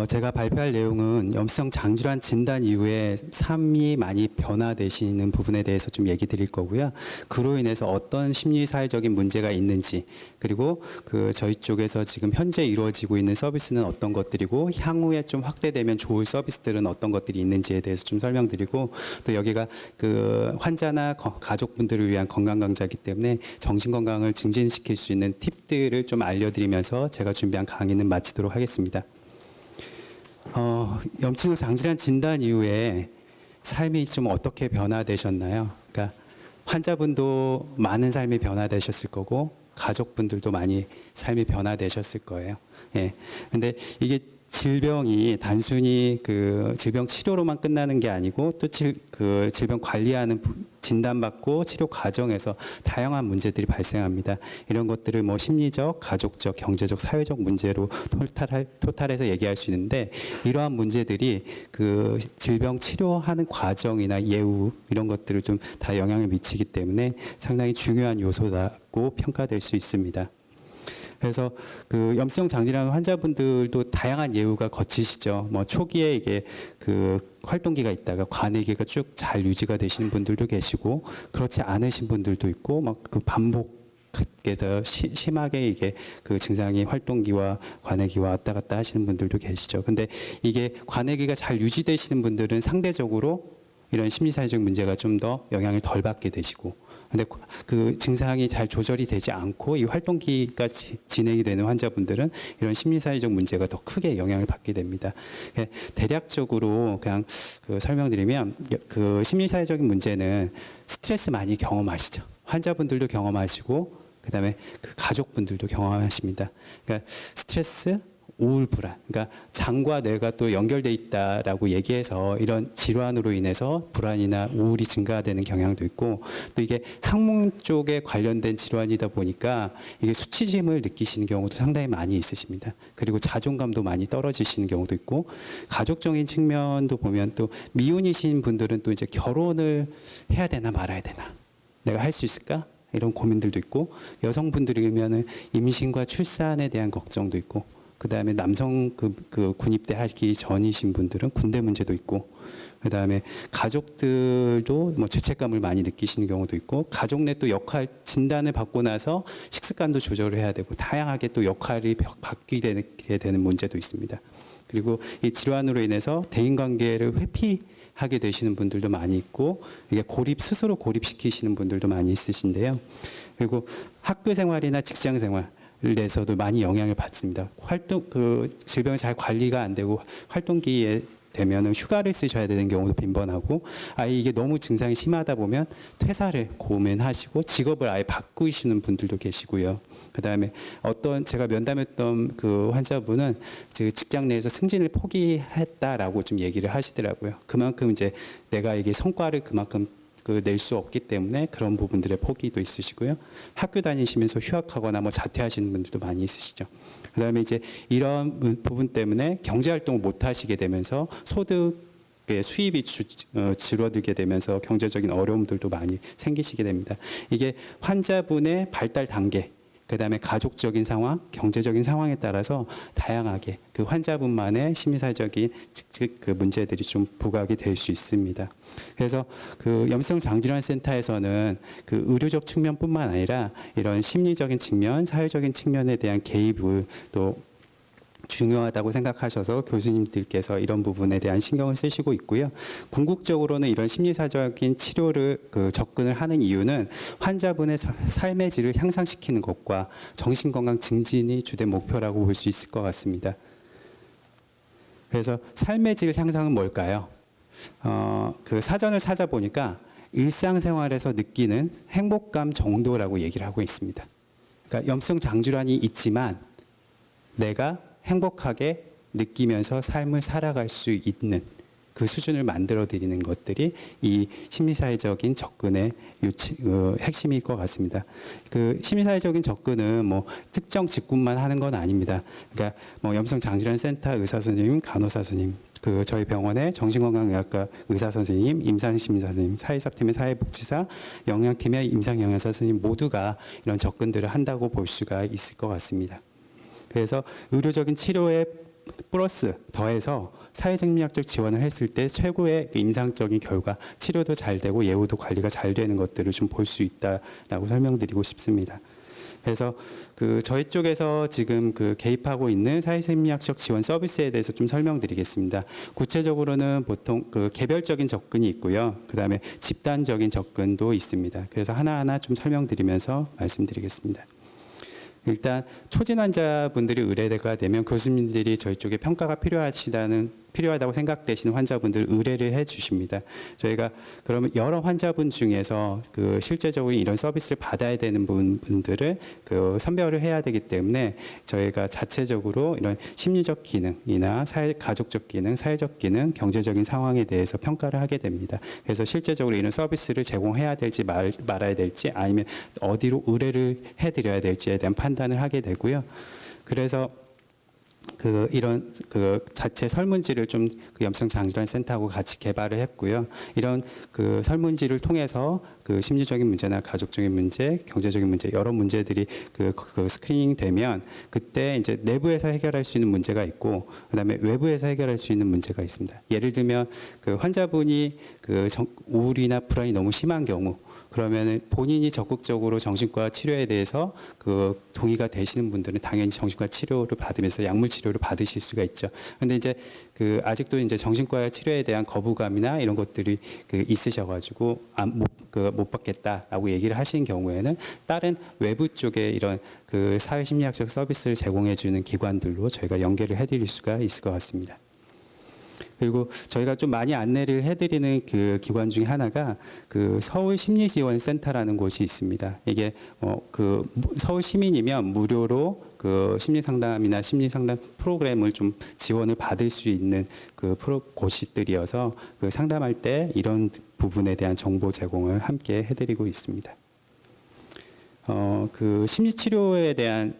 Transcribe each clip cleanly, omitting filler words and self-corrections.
제가 발표할 내용은 염성 장질환 진단 이후에 삶이 많이 변화되시는 부분에 대해서 좀 얘기 드릴 거고요. 그로 인해서 어떤 심리사회적인 문제가 있는지, 그리고 저희 쪽에서 지금 현재 이루어지고 있는 서비스는 어떤 것들이고, 향후에 좀 확대되면 좋을 서비스들은 어떤 것들이 있는지에 대해서 좀 설명드리고, 또 여기가 환자나 가족분들을 위한 건강 강좌이기 때문에 정신 건강을 증진시킬 수 있는 팁들을 좀 알려드리면서 제가 준비한 강의는 마치도록 하겠습니다. 염증 장질환 진단 이후에 삶이 좀 어떻게 변화되셨나요? 그러니까 환자분도 많은 삶이 변화되셨을 거고 가족분들도 많이 삶이 변화되셨을 거예요. 예. 근데 이게 질병이 단순히 질병 치료로만 끝나는 게 아니고 또 질병 관리하는 진단받고 치료 과정에서 다양한 문제들이 발생합니다. 이런 것들을 뭐 심리적, 가족적, 경제적, 사회적 문제로 토탈해서 얘기할 수 있는데, 이러한 문제들이 질병 치료하는 과정이나 예후 이런 것들을 좀 다 영향을 미치기 때문에 상당히 중요한 요소라고 평가될 수 있습니다. 그래서 염증 장질환 환자분들도 다양한 예후가 거치시죠. 뭐 초기에 이게 활동기가 있다가 관해기가 쭉 잘 유지가 되시는 분들도 계시고, 그렇지 않으신 분들도 있고, 막 반복해서 심하게 이게 증상이 활동기와 관해기와 왔다 갔다 하시는 분들도 계시죠. 근데 이게 관해기가 잘 유지되시는 분들은 상대적으로 이런 심리사회적 문제가 좀 더 영향을 덜 받게 되시고, 근데 증상이 잘 조절이 되지 않고 이 활동기가 진행이 되는 환자분들은 이런 심리사회적 문제가 더 크게 영향을 받게 됩니다. 대략적으로 그냥 설명드리면, 심리사회적인 문제는 스트레스 많이 경험하시죠. 환자분들도 경험하시고, 그다음에 가족분들도 경험하십니다. 그러니까 스트레스, 우울, 불안, 그러니까 장과 뇌가 또 연결돼 있다라고 얘기해서 이런 질환으로 인해서 불안이나 우울이 증가되는 경향도 있고, 또 이게 항문 쪽에 관련된 질환이다 보니까 이게 수치심을 느끼시는 경우도 상당히 많이 있으십니다. 그리고 자존감도 많이 떨어지시는 경우도 있고, 가족적인 측면도 보면 또 미혼이신 분들은 또 이제 결혼을 해야 되나 말아야 되나, 내가 할 수 있을까? 이런 고민들도 있고, 여성분들이면 임신과 출산에 대한 걱정도 있고, 그다음에 남성 군입대 하기 전이신 분들은 군대 문제도 있고, 그다음에 가족들도 뭐 죄책감을 많이 느끼시는 경우도 있고, 가족 내 또 역할 진단을 받고 나서 식습관도 조절을 해야 되고, 다양하게 또 역할이 바뀌게 되는 문제도 있습니다. 그리고 이 질환으로 인해서 대인관계를 회피하게 되시는 분들도 많이 있고, 이게 스스로 고립시키시는 분들도 많이 있으신데요. 그리고 학교 생활이나 직장 생활 에서도 많이 영향을 받습니다. 질병이 잘 관리가 안 되고 활동기에 되면 휴가를 쓰셔야 되는 경우도 빈번하고, 이게 너무 증상이 심하다 보면 퇴사를 고민하시고 직업을 아예 바꾸시는 분들도 계시고요. 그다음에 제가 면담했던 환자분은 직장 내에서 승진을 포기했다라고 좀 얘기를 하시더라고요. 그만큼 이제 내가 이게 성과를 그만큼 낼 수 없기 때문에 그런 부분들의 포기도 있으시고요. 학교 다니시면서 휴학하거나 뭐 자퇴하시는 분들도 많이 있으시죠. 그다음에 이제 이런 부분 때문에 경제 활동을 못 하시게 되면서 소득의 수입이 줄어들게 되면서 경제적인 어려움들도 많이 생기시게 됩니다. 이게 환자분의 발달 단계, 그다음에 가족적인 상황, 경제적인 상황에 따라서 다양하게 환자분만의 심리사회적인 문제들이 좀 부각이 될 수 있습니다. 그래서 염증 장질환 센터에서는 의료적 측면뿐만 아니라 이런 심리적인 측면, 사회적인 측면에 대한 개입을 또 중요하다고 생각하셔서 교수님들께서 이런 부분에 대한 신경을 쓰시고 있고요. 궁극적으로는 이런 심리사적인 치료를 접근을 하는 이유는 환자분의 삶의 질을 향상시키는 것과 정신건강 증진이 주된 목표라고 볼 수 있을 것 같습니다. 그래서 삶의 질 향상은 뭘까요? 사전을 찾아보니까 일상생활에서 느끼는 행복감 정도라고 얘기를 하고 있습니다. 그러니까 염증 장질환이 있지만 내가 행복하게 느끼면서 삶을 살아갈 수 있는 그 수준을 만들어 드리는 것들이 이 심리사회적인 접근의 핵심일 것 같습니다. 심리사회적인 접근은 뭐 특정 직군만 하는 건 아닙니다. 그러니까 뭐 염증 장질환 센터 의사 선생님, 간호사 선생님, 저희 병원의 정신건강의학과 의사 선생님, 임상심리사 선생님, 사회사팀의 사회복지사, 영양팀의 임상영양사 선생님 모두가 이런 접근들을 한다고 볼 수가 있을 것 같습니다. 그래서 의료적인 치료에 플러스 더해서 사회생리학적 지원을 했을 때 최고의 임상적인 결과, 치료도 잘 되고 예후도 관리가 잘 되는 것들을 좀 볼 수 있다라고 설명드리고 싶습니다. 그래서 저희 쪽에서 지금 개입하고 있는 사회생리학적 지원 서비스에 대해서 좀 설명드리겠습니다. 구체적으로는 보통 개별적인 접근이 있고요. 그다음에 집단적인 접근도 있습니다. 그래서 하나하나 좀 설명드리면서 말씀드리겠습니다. 일단 초진 환자분들이 의뢰가 되면 교수님들이 저희 쪽에 평가가 필요하다고 생각되시는 환자분들 의뢰를 해주십니다. 저희가 그러면 여러 환자분 중에서 실제적으로 이런 서비스를 받아야 되는 분들을 선별을 해야 되기 때문에 저희가 자체적으로 이런 심리적 기능이나 가족적 기능, 사회적 기능, 경제적인 상황에 대해서 평가를 하게 됩니다. 그래서 실제적으로 이런 서비스를 제공해야 될지 말아야 될지 아니면 어디로 의뢰를 해드려야 될지에 대한 판단을 하게 되고요. 그래서 이런 자체 설문지를 좀 염성장질환센터하고 같이 개발을 했고요. 이런 설문지를 통해서 심리적인 문제나 가족적인 문제, 경제적인 문제 여러 문제들이 스크리닝 되면 그때 이제 내부에서 해결할 수 있는 문제가 있고 그다음에 외부에서 해결할 수 있는 문제가 있습니다. 예를 들면 환자분이 우울이나 불안이 너무 심한 경우 그러면은 본인이 적극적으로 정신과 치료에 대해서 동의가 되시는 분들은 당연히 정신과 치료를 받으면서 약물 치료를 받으실 수가 있죠. 근데 이제 아직도 이제 정신과 치료에 대한 거부감이나 이런 것들이 있으셔가지고 못 받겠다라고 얘기를 하신 경우에는 다른 외부 쪽에 이런 사회심리학적 서비스를 제공해주는 기관들로 저희가 연계를 해드릴 수가 있을 것 같습니다. 그리고 저희가 좀 많이 안내를 해드리는 기관 중에 하나가 서울심리지원센터라는 곳이 있습니다. 이게 서울 시민이면 무료로 심리상담이나 심리상담 프로그램을 좀 지원을 받을 수 있는 곳들이어서 상담할 때 이런 부분에 대한 정보 제공을 함께 해드리고 있습니다. 심리치료에 대한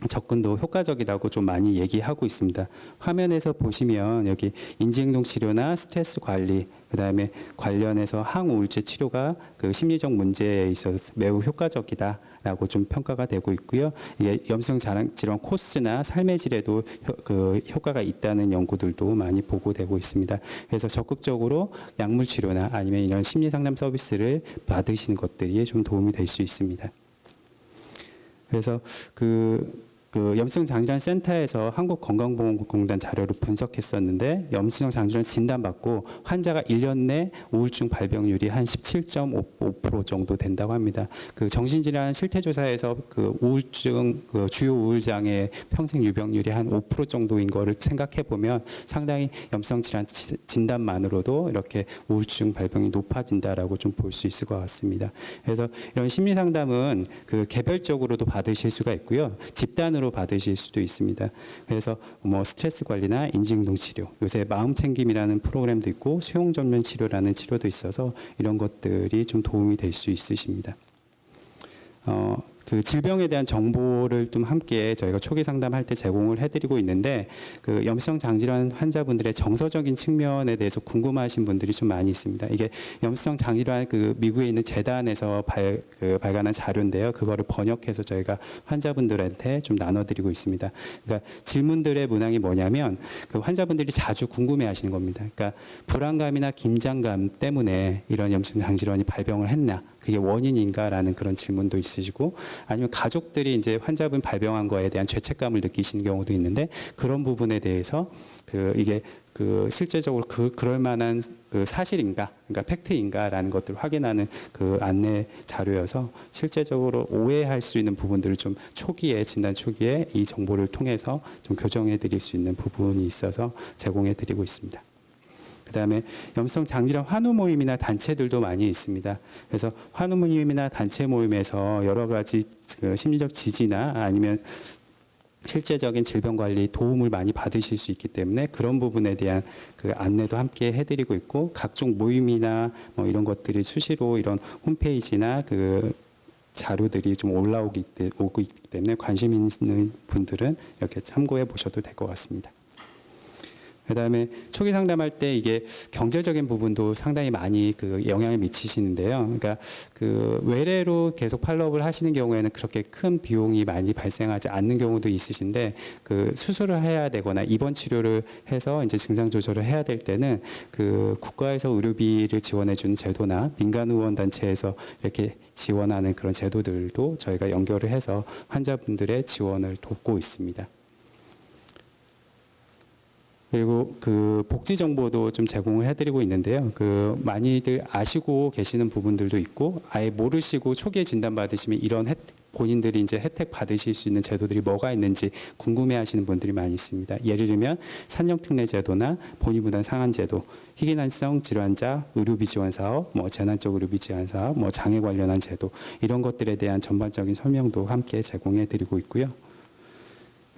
접근도 효과적이라고 좀 많이 얘기하고 있습니다. 화면에서 보시면 여기 인지행동 치료나 스트레스 관리, 그다음에 관련해서 항우울제 치료가 심리적 문제에 있어서 매우 효과적이다라고 좀 평가가 되고 있고요. 이게 염증질환 코스나 삶의 질에도 효과가 있다는 연구들도 많이 보고되고 있습니다. 그래서 적극적으로 약물 치료나 아니면 이런 심리 상담 서비스를 받으시는 것들이 좀 도움이 될 수 있습니다. 그래서 염증장질환센터에서 한국건강보험공단 자료를 분석했었는데 염증 장질환 진단받고 환자가 1년 내 우울증 발병률이 한 17.5% 정도 된다고 합니다. 정신질환 실태조사에서 우울증 주요 우울장애 평생 유병률이 한 5% 정도인 거를 생각해 보면 상당히 염증질환 진단만으로도 이렇게 우울증 발병이 높아진다라고 좀 볼 수 있을 것 같습니다. 그래서 이런 심리 상담은 개별적으로도 받으실 수가 있고요, 집단으로 받으실 수도 있습니다. 그래서 스트레스 관리나 인지행동 치료, 요새 마음챙김이라는 프로그램도 있고 수용전면 치료라는 치료도 있어서 이런 것들이 좀 도움이 될 수 있으십니다. 질병에 대한 정보를 좀 함께 저희가 초기 상담할 때 제공을 해드리고 있는데 염증 장질환 환자분들의 정서적인 측면에 대해서 궁금하신 분들이 좀 많이 있습니다. 이게 염증 장질환 미국에 있는 재단에서 발간한 자료인데요. 그거를 번역해서 저희가 환자분들한테 좀 나눠드리고 있습니다. 그러니까 질문들의 문항이 뭐냐면 환자분들이 자주 궁금해하시는 겁니다. 그러니까 불안감이나 긴장감 때문에 이런 염증 장질환이 발병을 했나? 그게 원인인가라는 그런 질문도 있으시고 아니면 가족들이 이제 환자분 발병한 거에 대한 죄책감을 느끼시는 경우도 있는데 그런 부분에 대해서 이게 실제적으로 그럴 만한 사실인가, 그러니까 팩트인가라는 것들을 확인하는 안내 자료여서 실제적으로 오해할 수 있는 부분들을 좀 진단 초기에 이 정보를 통해서 좀 교정해 드릴 수 있는 부분이 있어서 제공해 드리고 있습니다. 그다음에 염증 장질환 환우 모임이나 단체들도 많이 있습니다. 그래서 환우 모임이나 단체 모임에서 여러 가지 심리적 지지나 아니면 실제적인 질병 관리 도움을 많이 받으실 수 있기 때문에 그런 부분에 대한 안내도 함께 해드리고 있고 각종 모임이나 이런 것들이 수시로 이런 홈페이지나 자료들이 좀 오고 있기 때문에 관심 있는 분들은 이렇게 참고해 보셔도 될 것 같습니다. 그다음에 초기 상담할 때 이게 경제적인 부분도 상당히 많이 그 영향을 미치시는데요. 그러니까 그 외래로 계속 팔로업을 하시는 경우에는 그렇게 큰 비용이 많이 발생하지 않는 경우도 있으신데 그 수술을 해야 되거나 입원 치료를 해서 이제 증상 조절을 해야 될 때는 그 국가에서 의료비를 지원해 주는 제도나 민간 의원 단체에서 이렇게 지원하는 그런 제도들도 저희가 연결을 해서 환자분들의 지원을 돕고 있습니다. 그리고 그 복지 정보도 좀 제공을 해드리고 있는데요. 그 많이들 아시고 계시는 부분들도 있고 아예 모르시고 초기에 진단 받으시면 이런 본인들이 이제 혜택 받으실 수 있는 제도들이 뭐가 있는지 궁금해하시는 분들이 많이 있습니다. 예를 들면 산정특례 제도나 본의부담 상한 제도, 희귀난성 질환자 의료비 지원 사업, 뭐 재난적 의료비 지원 사업, 뭐 장애 관련한 제도 이런 것들에 대한 전반적인 설명도 함께 제공해드리고 있고요.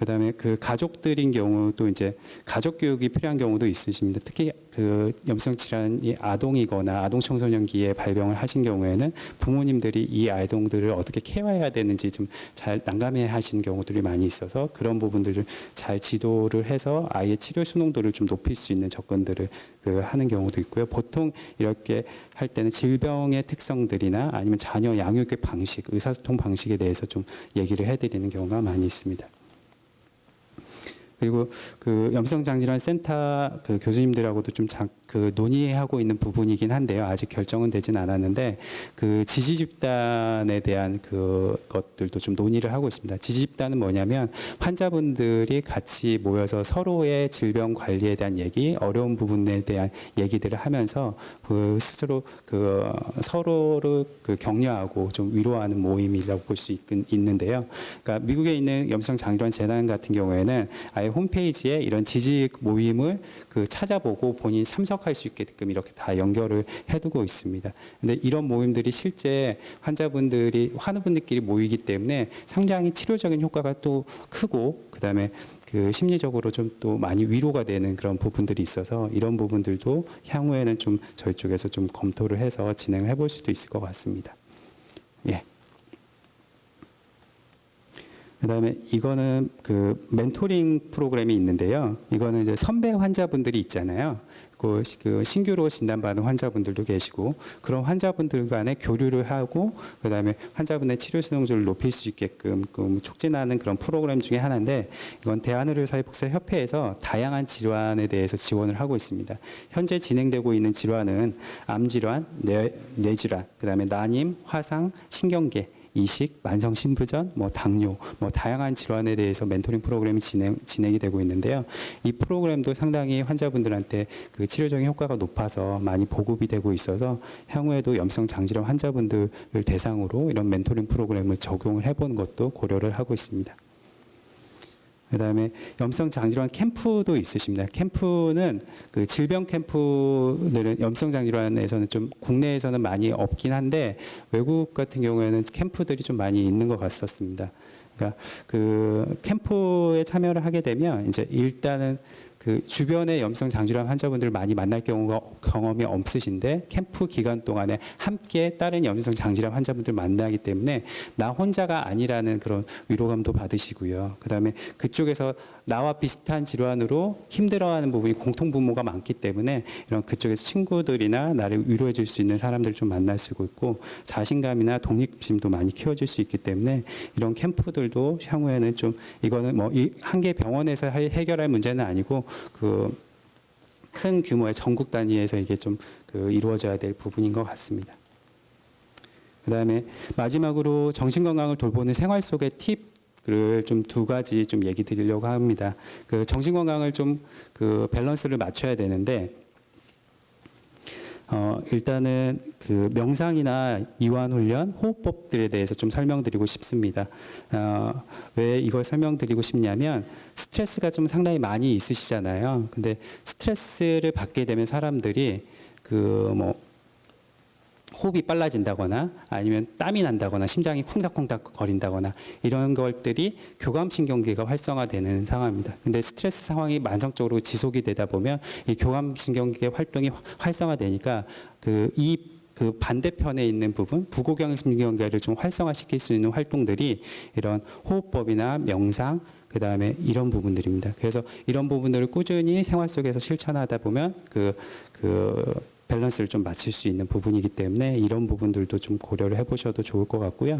그다음에 그 가족들인 경우도 이제 가족 교육이 필요한 경우도 있으십니다. 특히 그 염증 질환이 아동이거나 아동 청소년기에 발병을 하신 경우에는 부모님들이 이 아동들을 어떻게 케어해야 되는지 좀 잘 난감해 하시는 경우들이 많이 있어서 그런 부분들을 잘 지도를 해서 아이의 치료 순응도를 좀 높일 수 있는 접근들을 그 하는 경우도 있고요. 보통 이렇게 할 때는 질병의 특성들이나 아니면 자녀 양육의 방식, 의사소통 방식에 대해서 좀 얘기를 해드리는 경우가 많이 있습니다. 그리고 그 염성장질환 센터 그 교수님들하고도 좀 그 논의하고 있는 부분이긴 한데요. 아직 결정은 되진 않았는데 그 지지 집단에 대한 그 것들도 좀 논의를 하고 있습니다. 지지 집단은 뭐냐면 환자분들이 같이 모여서 서로의 질병 관리에 대한 얘기, 어려운 부분에 대한 얘기들을 하면서 그 스스로 그 서로를 그 격려하고 좀 위로하는 모임이라고 볼 수 있는데요. 그러니까 미국에 있는 염성장질환 재단 같은 경우에는 아예 홈페이지에 이런 지지 모임을 그 찾아보고 본인이 참석할 수 있게끔 이렇게 다 연결을 해두고 있습니다. 근데 이런 모임들이 실제 환우분들끼리 모이기 때문에 상당히 치료적인 효과가 또 크고 그다음에 그 심리적으로 좀 또 많이 위로가 되는 그런 부분들이 있어서 이런 부분들도 향후에는 좀 저희 쪽에서 좀 검토를 해서 진행을 해볼 수도 있을 것 같습니다. 예. 그다음에 이거는 그 멘토링 프로그램이 있는데요. 이거는 이제 선배 환자분들이 있잖아요. 그 신규로 진단받은 환자분들도 계시고 그런 환자분들 간에 교류를 하고 그다음에 환자분의 치료 수능률을 높일 수 있게끔 촉진하는 그런 프로그램 중에 하나인데 이건 대한의료사회복지협회에서 다양한 질환에 대해서 지원을 하고 있습니다. 현재 진행되고 있는 질환은 암질환, 뇌질환, 그다음에 난임, 화상, 신경계 이식, 만성 신부전, 뭐 당뇨, 뭐 다양한 질환에 대해서 멘토링 프로그램이 진행이 되고 있는데요. 이 프로그램도 상당히 환자분들한테 그 치료적인 효과가 높아서 많이 보급이 되고 있어서 향후에도 염성 장질환 환자분들을 대상으로 이런 멘토링 프로그램을 적용을 해보는 것도 고려를 하고 있습니다. 그다음에 염성 장질환 캠프도 있으십니다. 캠프는 그 질병 캠프들은 염성 장질환에서는 좀 국내에서는 많이 없긴 한데 외국 같은 경우에는 캠프들이 좀 많이 있는 것 같았습니다. 그러니까 그 캠프에 참여를 하게 되면 이제 일단은 그 주변의 염성 장질환 환자분들을 많이 만날 경험이 없으신데 캠프 기간 동안에 함께 다른 염성 장질환 환자분들 만나기 때문에 나 혼자가 아니라는 그런 위로감도 받으시고요. 그다음에 그쪽에서 나와 비슷한 질환으로 힘들어하는 부분이 공통분모가 많기 때문에 이런 그쪽에서 친구들이나 나를 위로해 줄 수 있는 사람들을 좀 만날 수 있고 자신감이나 독립심도 많이 키워줄 수 있기 때문에 이런 캠프들도 향후에는 좀 이거는 뭐 한 개 병원에서 해결할 문제는 아니고 그 큰 규모의 전국 단위에서 이게 좀 그 이루어져야 될 부분인 것 같습니다. 그다음에 마지막으로 정신 건강을 돌보는 생활 속의 팁을 좀 두 가지 좀 얘기 드리려고 합니다. 그 정신 건강을 좀 그 밸런스를 맞춰야 되는데 일단은 그 명상이나 이완 훈련, 호흡법들에 대해서 좀 설명드리고 싶습니다. 왜 이걸 설명드리고 싶냐면 스트레스가 좀 상당히 많이 있으시잖아요. 근데 스트레스를 받게 되면 사람들이 그 뭐 호흡이 빨라진다거나 아니면 땀이 난다거나 심장이 쿵닥쿵닥 거린다거나 이런 것들이 교감신경계가 활성화되는 상황입니다. 근데 스트레스 상황이 만성적으로 지속이 되다 보면 이 교감신경계 활동이 활성화되니까 이 그 반대편에 있는 부분, 부고경신경계를 좀 활성화시킬 수 있는 활동들이 이런 호흡법이나 명상, 그 다음에 이런 부분들입니다. 그래서 이런 부분들을 꾸준히 생활 속에서 실천하다 보면 그 밸런스를 좀 맞출 수 있는 부분이기 때문에 이런 부분들도 좀 고려를 해보셔도 좋을 것 같고요.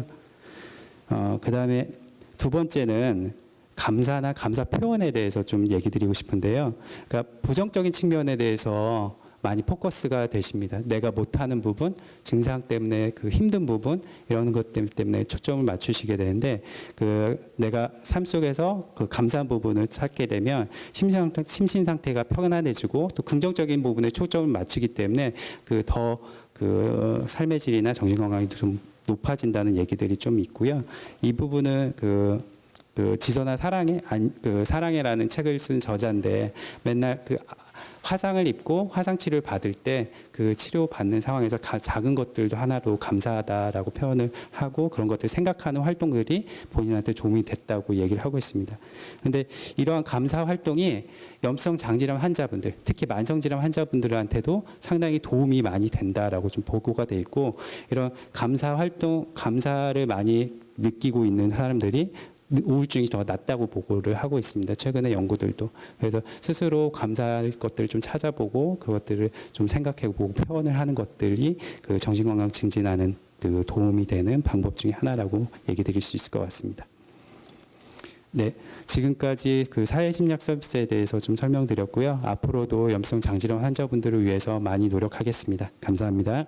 그 다음에 두 번째는 감사나 감사 표현에 대해서 좀 얘기 드리고 싶은데요. 그러니까 부정적인 측면에 대해서 많이 포커스가 되십니다. 내가 못하는 부분, 증상 때문에 그 힘든 부분 이런 것 때문에 초점을 맞추시게 되는데 내가 삶 속에서 그 감사한 부분을 찾게 되면 심신 상태가 편안해지고 또 긍정적인 부분에 초점을 맞추기 때문에 더 삶의 질이나 정신 건강이 좀 높아진다는 얘기들이 좀 있고요. 이 부분은 지선아 사랑해라는 책을 쓴 저자인데 맨날 화상을 입고 화상 치료를 받을 때 그 치료 받는 상황에서 작은 것들도 하나로 감사하다라고 표현을 하고 그런 것들 생각하는 활동들이 본인한테 도움이 됐다고 얘기를 하고 있습니다. 그런데 이러한 감사 활동이 염성 장질환 환자분들, 특히 만성질환 환자분들한테도 상당히 도움이 많이 된다라고 좀 보고가 돼 있고 이런 감사 활동, 감사를 많이 느끼고 있는 사람들이 우울증이 더 낮다고 보고를 하고 있습니다. 최근에 연구들도. 그래서 스스로 감사할 것들을 좀 찾아보고 그것들을 좀 생각해보고 표현을 하는 것들이 그 정신건강 증진하는 도움이 되는 방법 중에 하나라고 얘기 드릴 수 있을 것 같습니다. 네, 지금까지 사회심리학 서비스에 대해서 좀 설명드렸고요. 앞으로도 염성 장질환 환자분들을 위해서 많이 노력하겠습니다. 감사합니다.